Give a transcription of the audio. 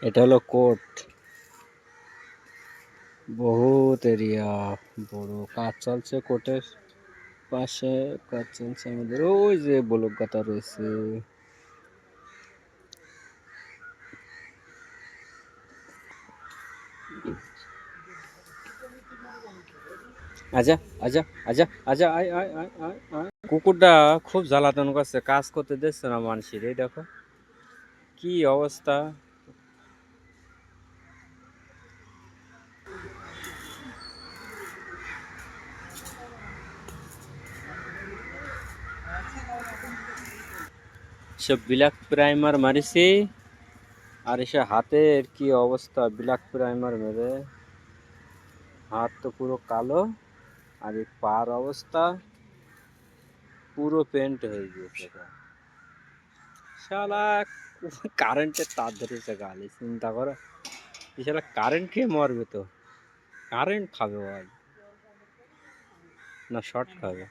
এটা হলো কোর্ট, বহুত এরিয়া বড়। কাজ চলছে কোর্টের পাশে, কাজ চলছে আমাদের। ওই যে ব্লক গাথা রয়েছে। আজা আজা আজা আজা, আয় আয় আয় আয় আয়। কুকুরটা খুব জ্বালাতন করছে, কাজ করতে দিচ্ছে না মানুষের। এই দেখো কি অবস্থা। সব ব্ল্যাক প্রাইমার মারিছি, আর এসে হাতের কি অবস্থা, ব্ল্যাক প্রাইমার মেরে হাত তো পুরো কালো। আর এই পার অবস্থা পুরো পেন্ট হয়ে গিয়েছে। শালা কারেন্টের তার ধরেছে গালে, চিন্তা করো। শালা কারেন্ট খেয়ে মরবে তো, কারেন্ট খাবে ভাই, না শর্ট খাবে।